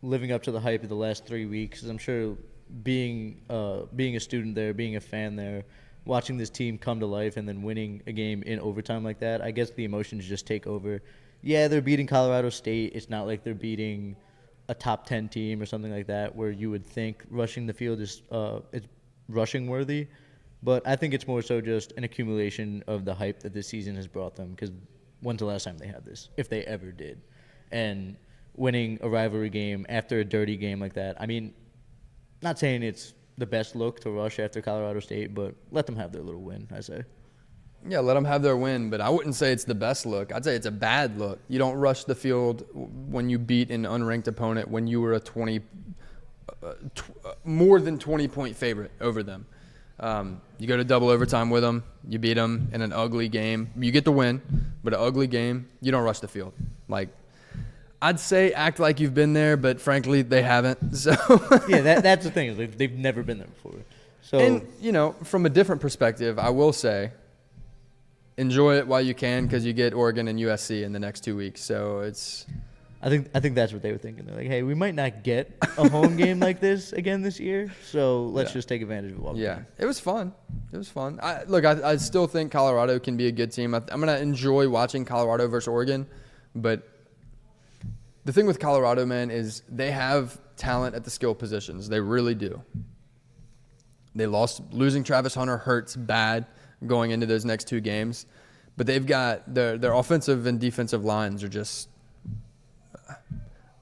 Speaker 2: living up to the hype of the last 3 weeks. 'Cause I'm sure being a student there, being a fan there, watching this team come to life and then winning a game in overtime like that, I guess the emotions just take over. Yeah, they're beating Colorado State. It's not like they're beating a top 10 team or something like that where you would think rushing the field is it's rushing worthy. But I think it's more so just an accumulation of the hype that this season has brought them, because when's the last time they had this, if they ever did? And winning a rivalry game after a dirty game like that, I mean, not saying it's the best look to rush after Colorado State, but let them have their little win, I say.
Speaker 1: Yeah, let them have their win, but I wouldn't say it's the best look. I'd say it's a bad look. You don't rush the field when you beat an unranked opponent when you were a more than 20-point favorite over them. You go to double overtime with them. You beat them in an ugly game. You get the win, but an ugly game, you don't rush the field. Like, I'd say act like you've been there, but frankly, they haven't. So
Speaker 2: yeah, that's the thing. They've never been there before. So,
Speaker 1: and, from a different perspective, I will say, enjoy it while you can, because you get Oregon and USC in the next 2 weeks. So it's.
Speaker 2: I think that's what they were thinking. They're like, hey, we might not get a home game like this again this year, so let's just take advantage of it while we can.
Speaker 1: It was fun. It was fun. I still think Colorado can be a good team. I'm going to enjoy watching Colorado versus Oregon, but the thing with Colorado, man, is they have talent at the skill positions. They really do. Losing Travis Hunter hurts bad going into those next 2 games, but they've got their offensive and defensive lines are just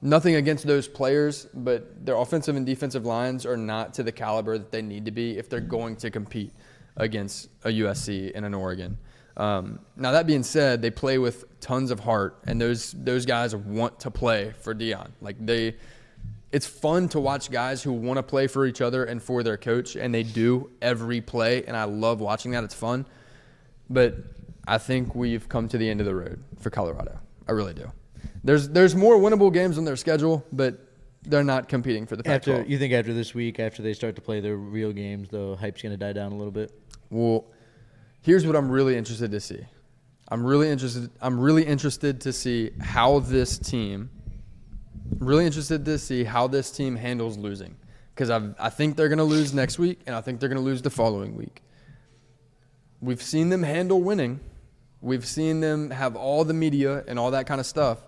Speaker 1: nothing against those players, but their offensive and defensive lines are not to the caliber that they need to be if they're going to compete against a USC and an Oregon. Now, that being said, they play with tons of heart, and those guys want to play for Dion. It's fun to watch guys who want to play for each other and for their coach, and they do every play, and I love watching that. It's fun. But I think we've come to the end of the road for Colorado. I really do. There's more winnable games on their schedule, but they're not competing for the Pac-12.
Speaker 2: You think after this week, after they start to play their real games, the hype's going to die down a little bit?
Speaker 1: Well, here's what I'm really interested to see. I'm really interested to see how this team handles losing, because I think they're going to lose next week, and I think they're going to lose the following week. We've seen them handle winning. We've seen them have all the media and all that kind of stuff.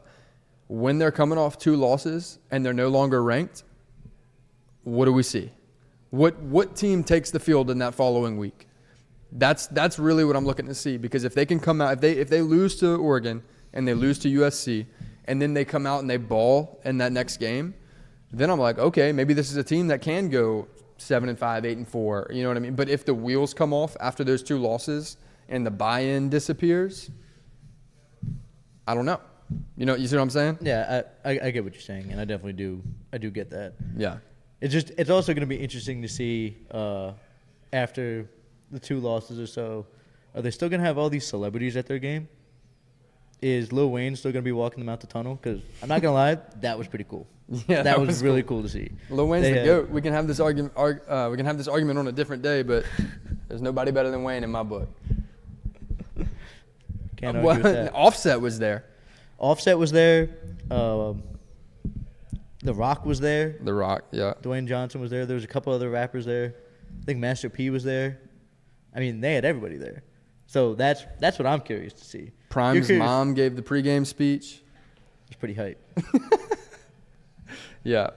Speaker 1: when they're coming off 2 losses and they're no longer ranked, what do we see? What team takes the field in that following week? That's really what I'm looking to see, because if they can come out, if they lose to Oregon and they lose to USC and then they come out and they ball in that next game, then I'm like, okay, maybe this is a team that can go 7-5, 8-4. You know what I mean? But if the wheels come off after those 2 losses and the buy-in disappears, I don't know. You see what I'm saying?
Speaker 2: Yeah, I get what you're saying, and I definitely do. I do get that.
Speaker 1: Yeah.
Speaker 2: It's also going to be interesting to see after the 2 losses or so, are they still going to have all these celebrities at their game? Is Lil Wayne still going to be walking them out the tunnel? Because I'm not going to lie, that was pretty cool.
Speaker 1: Yeah,
Speaker 2: that was really cool to see.
Speaker 1: Lil Wayne's the GOAT. We can have this argument. We can have this argument on a different day, but there's nobody better than Wayne in my book.
Speaker 2: Can't argue with that.
Speaker 1: Offset was there.
Speaker 2: Offset was there. The Rock was there.
Speaker 1: The Rock, yeah.
Speaker 2: Dwayne Johnson was there. There was a couple other rappers there. I think Master P was there. I mean, they had everybody there. So that's what I'm curious to see.
Speaker 1: Prime's mom gave the pregame speech.
Speaker 2: It's pretty hype.
Speaker 1: Yeah.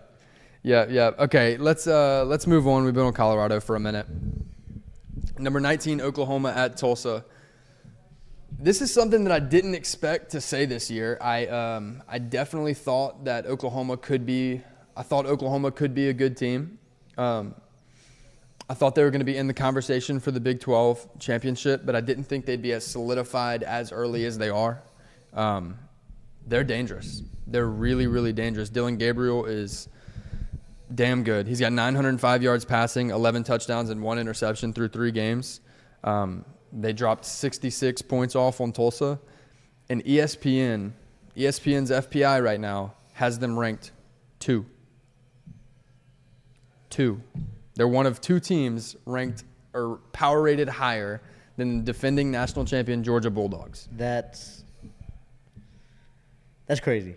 Speaker 1: Okay, let's move on. We've been on Colorado for a minute. Number 19, Oklahoma at Tulsa. This is something that I didn't expect to say this year. I definitely thought that Oklahoma could be a good team. I thought they were going to be in the conversation for the Big 12 championship, but I didn't think they'd be as solidified as early as they are. They're dangerous. They're really, really dangerous. Dylan Gabriel is damn good. He's got 905 yards passing, 11 touchdowns, and 1 interception through 3 games. They dropped 66 points off on Tulsa. And ESPN's FPI right now has them ranked 2. They're one of 2 teams ranked or power rated higher than defending national champion Georgia Bulldogs.
Speaker 2: That's crazy.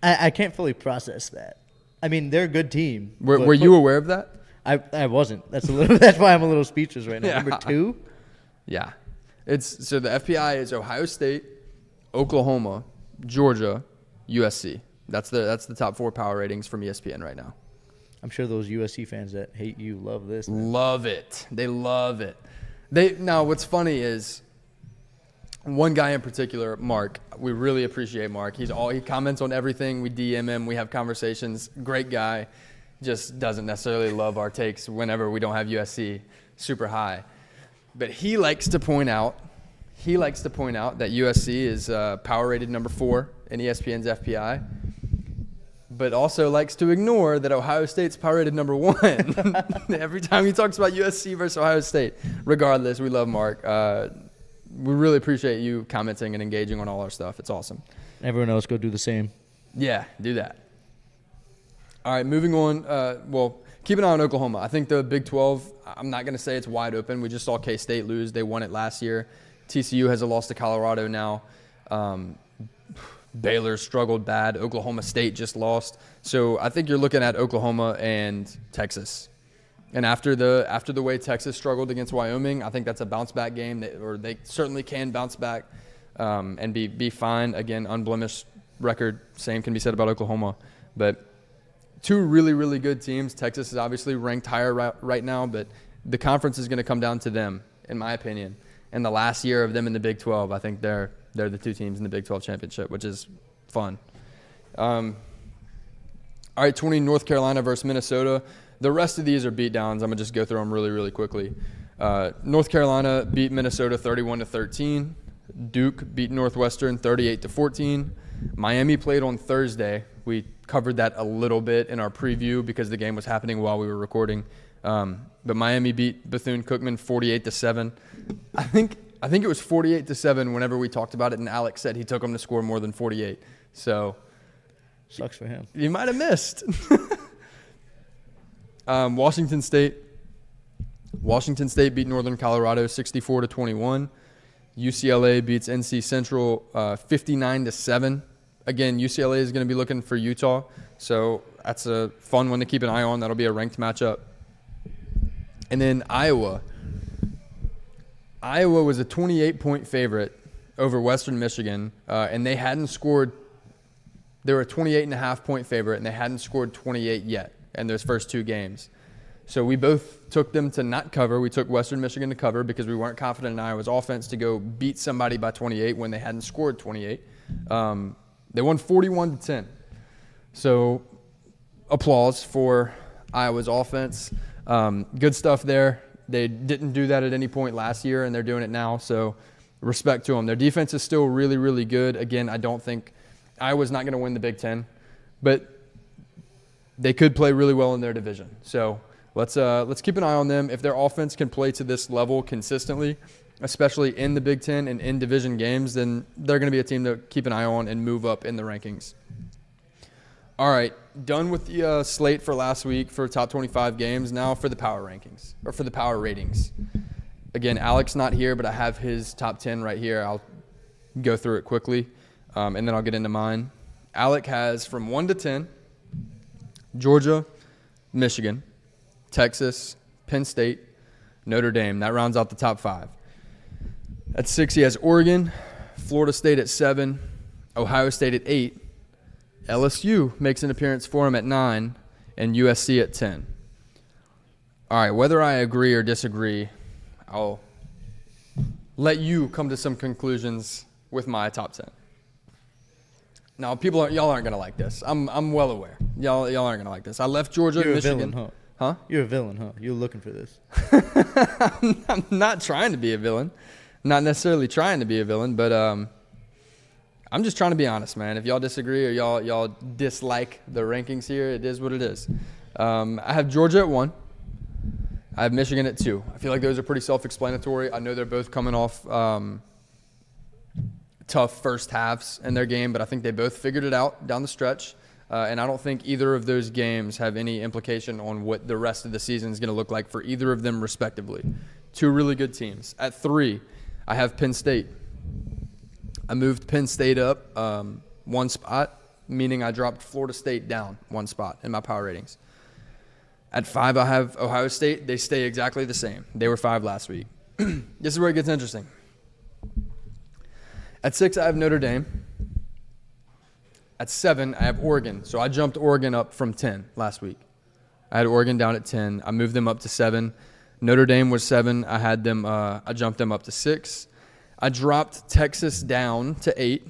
Speaker 2: I can't fully process that. I mean, they're a good team.
Speaker 1: Were you aware of that?
Speaker 2: I wasn't. That's why I'm a little speechless right now.
Speaker 1: Yeah.
Speaker 2: Number 2?
Speaker 1: Yeah. So the FPI is Ohio State, Oklahoma, Georgia, USC. That's the top 4 power ratings from ESPN right now.
Speaker 2: I'm sure those USC fans that hate you love this.
Speaker 1: Love it. They love it. Now, what's funny is one guy in particular, Mark. We really appreciate Mark. He comments on everything. We DM him. We have conversations. Great guy. Just doesn't necessarily love our takes whenever we don't have USC super high. But he likes to point out that USC is power rated number 4 in ESPN's FPI. But also likes to ignore that Ohio State's power rated number 1. Every time he talks about USC versus Ohio State. Regardless, we love Mark. We really appreciate you commenting and engaging on all our stuff. It's awesome.
Speaker 2: Everyone else go do the same.
Speaker 1: Yeah, do that. All right, moving on. Keep an eye on Oklahoma. I think the Big 12, I'm not going to say it's wide open. We just saw K-State lose. They won it last year. TCU has a loss to Colorado now. Baylor struggled bad. Oklahoma State just lost. So I think you're looking at Oklahoma and Texas. And after the way Texas struggled against Wyoming, I think that's a bounce back game. They certainly can bounce back and be fine. Again, unblemished record. Same can be said about Oklahoma. But 2 really, really good teams. Texas is obviously ranked higher right now, but the conference is going to come down to them, in my opinion. And the last year of them in the Big 12, I think they're the 2 teams in the Big 12 championship, which is fun. All right, 20, North Carolina versus Minnesota. The rest of these are beatdowns. I'm going to just go through them really, really quickly. North Carolina beat Minnesota 31-13. Duke beat Northwestern 38-14. Miami played on Thursday. We covered that a little bit in our preview because the game was happening while we were recording. But Miami beat Bethune-Cookman 48-7. I think it was 48-7 whenever we talked about it, and Alex said he took them to score more than 48. So
Speaker 2: sucks for him.
Speaker 1: You might have missed. Washington State beat Northern Colorado 64-21. UCLA beats NC Central 59-7. Again, UCLA is going to be looking for Utah, so that's a fun one to keep an eye on. That'll be a ranked matchup. And then Iowa. Iowa was a 28-point favorite over Western Michigan, and they hadn't scored They were a 28.5-point favorite, and they hadn't scored 28 yet in those first 2 games. So we both took them to not cover. We took Western Michigan to cover because we weren't confident in Iowa's offense to go beat somebody by 28 when they hadn't scored 28. They won 41-10. So applause for Iowa's offense. Good stuff there. They didn't do that at any point last year, and they're doing it now. So respect to them. Their defense is still really, really good. Again, I don't think Iowa's not going to win the Big Ten, but they could play really well in their division. So let's keep an eye on them. If their offense can play to this level consistently, especially in the Big Ten and in division games, then they're going to be a team to keep an eye on and move up in the rankings. All right, done with the slate for last week for top 25 games. Now for the power rankings, or for the power ratings. Again, Alex not here, but I have his top 10 right here. I'll go through it quickly, and then I'll get into mine. Alec has from 1 to 10, Georgia, Michigan, Texas, Penn State, Notre Dame. That rounds out the top 5. At 6, he has Oregon, Florida State at 7, Ohio State at 8, LSU makes an appearance for him at 9, and USC at 10. All right, whether I agree or disagree, I'll let you come to some conclusions with my top 10. Now, y'all aren't gonna like this. I'm well aware. Y'all aren't gonna like this. I left Georgia and Michigan.
Speaker 2: You're a villain,
Speaker 1: Huh?
Speaker 2: You're a villain, huh? You're looking for this.
Speaker 1: I'm not trying to be a villain. Not necessarily trying to be a villain, but I'm just trying to be honest, man. If y'all disagree or y'all dislike the rankings here, it is what it is. I have Georgia at 1. I have Michigan at 2. I feel like those are pretty self-explanatory. I know they're both coming off tough first halves in their game, but I think they both figured it out down the stretch. And I don't think either of those games have any implication on what the rest of the season is going to look like for either of them respectively. 2 really good teams. At 3, I have Penn State. I moved Penn State up 1 spot, meaning I dropped Florida State down 1 spot in my power ratings. At 5, I have Ohio State. They stay exactly the same. They were 5 last week. This is where it gets interesting. At 6, I have Notre Dame. At 7, I have Oregon. So I jumped Oregon up from 10 last week. I had Oregon down at 10. I moved them up to 7. Notre Dame was 7. I jumped them up to 6. I dropped Texas down to 8.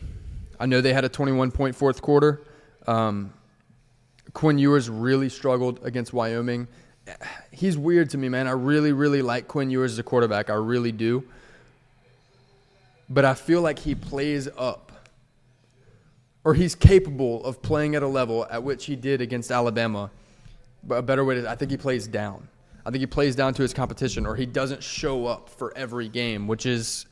Speaker 1: I know they had a 21-point fourth quarter. Quinn Ewers really struggled against Wyoming. He's weird to me, man. I really, really like Quinn Ewers as a quarterback. I really do. But I feel like he plays up, or he's capable of playing at a level at which he did against Alabama. But a better way to, I think he plays down. I think he plays down to his competition, or he doesn't show up for every game, which is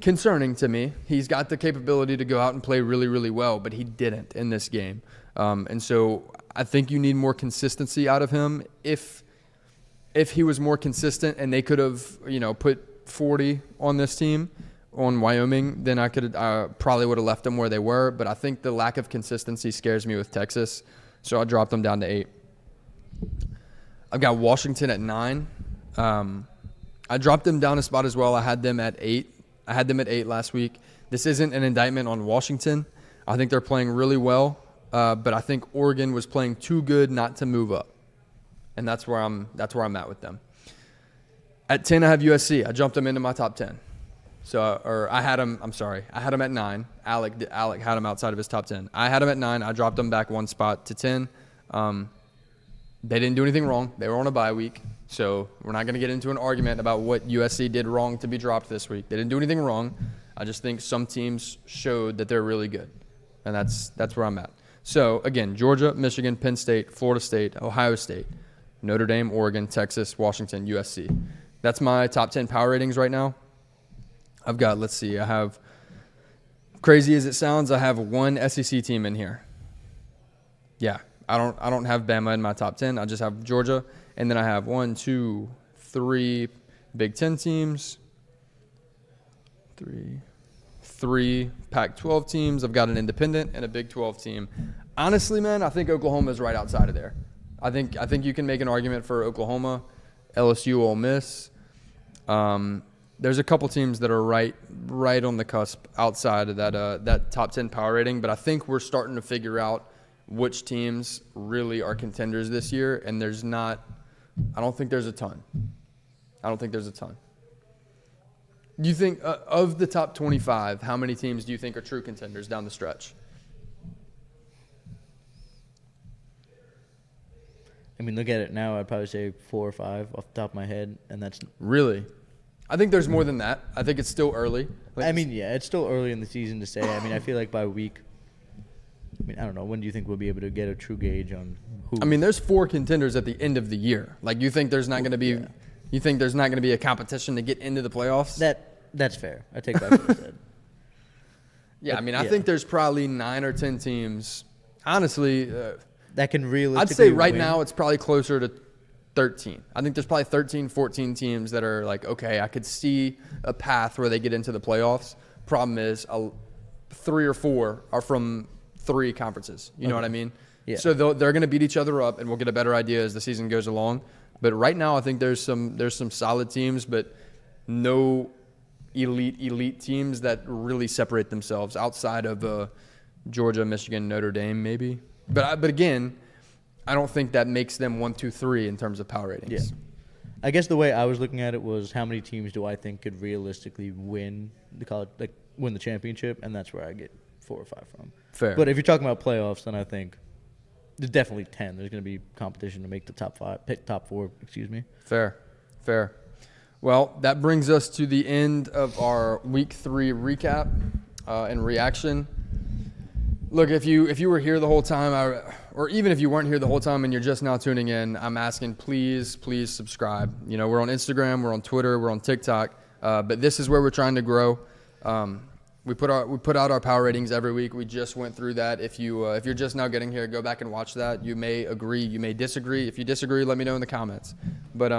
Speaker 1: concerning to me. He's got the capability to go out and play really, really well, but he didn't in this game. And so I think you need more consistency out of him. If he was more consistent and they could have, put 40 on this team, on Wyoming, then I probably would have left them where they were. But I think the lack of consistency scares me with Texas, so I dropped them down to 8. I've got Washington at 9. I dropped them down a spot as well. I had them at 8. I had them at 8 last week. This isn't an indictment on Washington. I think they're playing really well, but I think Oregon was playing too good not to move up, and that's where I'm at with them. At 10, I have USC. I jumped them into my top 10. I had them at 9. Alec had them outside of his top 10. I had them at 9. I dropped them back 1 spot to 10. They didn't do anything wrong. They were on a bye week, so we're not going to get into an argument about what USC did wrong to be dropped this week. They didn't do anything wrong. I just think some teams showed that they're really good, and that's where I'm at. So, again, Georgia, Michigan, Penn State, Florida State, Ohio State, Notre Dame, Oregon, Texas, Washington, USC. That's my top 10 power ratings right now. I've got, I have, crazy as it sounds, I have 1 SEC team in here. Yeah, I don't have Bama in my top 10. I just have Georgia, and then I have 1, 2, 3 Big Ten teams, 3 Pac-12 teams. I've got an independent and a Big 12 team. Honestly, man, I think Oklahoma is right outside of there. I think you can make an argument for Oklahoma, LSU, Ole Miss. there's a couple teams that are right on the cusp outside of that top 10 power rating, but I think we're starting to figure out which teams really are contenders this year, and I don't think there's a ton. Do you think of the top 25, how many teams do you think are true contenders down the stretch?
Speaker 2: I mean, look at it now. I'd probably say 4 or 5 off the top of my head, and that's
Speaker 1: Really? I think there's more than that. I think it's still early.
Speaker 2: I mean, yeah, it's still early in the season to say. I mean, I feel like by week, I don't know. When do you think we'll be able to get a true gauge on who?
Speaker 1: I mean, there's 4 contenders at the end of the year. Like, you think there's not going to be you think there's not going to be a competition to get into the playoffs?
Speaker 2: That's fair. I take back what I said.
Speaker 1: Yeah, I mean, I think there's probably 9 or 10 teams. Honestly,
Speaker 2: that can realistically
Speaker 1: I'd say right
Speaker 2: win.
Speaker 1: now it's probably closer to 13. I think there's probably 13, 14 teams that are like, okay, I could see a path where they get into the playoffs. Problem is, 3 or 4 are from 3 conferences. You know what I mean?
Speaker 2: Yeah.
Speaker 1: So they're going to beat each other up, and we'll get a better idea as the season goes along. But right now, I think there's some solid teams, but no elite teams that really separate themselves outside of Georgia, Michigan, Notre Dame, maybe. But again, I don't think that makes them 1, 2, 3 in terms of power ratings.
Speaker 2: Yeah. I guess the way I was looking at it was how many teams do I think could realistically win win the championship, and that's where I get 4 or 5 from.
Speaker 1: Fair.
Speaker 2: But if you're talking about playoffs, then I think there's definitely 10. There's going to be competition to make the top 4. Excuse me.
Speaker 1: Fair. Well, that brings us to the end of our Week 3 recap and reaction. Look, if you were here the whole time, or even if you weren't here the whole time and you're just now tuning in, I'm asking, please subscribe. You know, we're on Instagram, we're on Twitter, we're on TikTok, but this is where we're trying to grow. We put out our power ratings every week. We just went through that. If you're just now getting here, go back and watch that. You may agree, you may disagree. If you disagree, let me know in the comments. But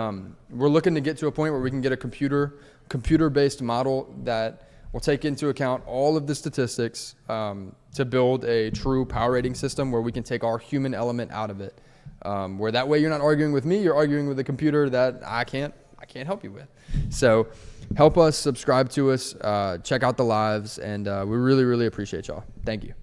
Speaker 1: we're looking to get to a point where we can get a computer-based model that will take into account all of the statistics to build a true power rating system where we can take our human element out of it. Where that way you're not arguing with me, you're arguing with a computer that I can't help you with. So help us, subscribe to us, check out the lives, and we really, really appreciate y'all. Thank you.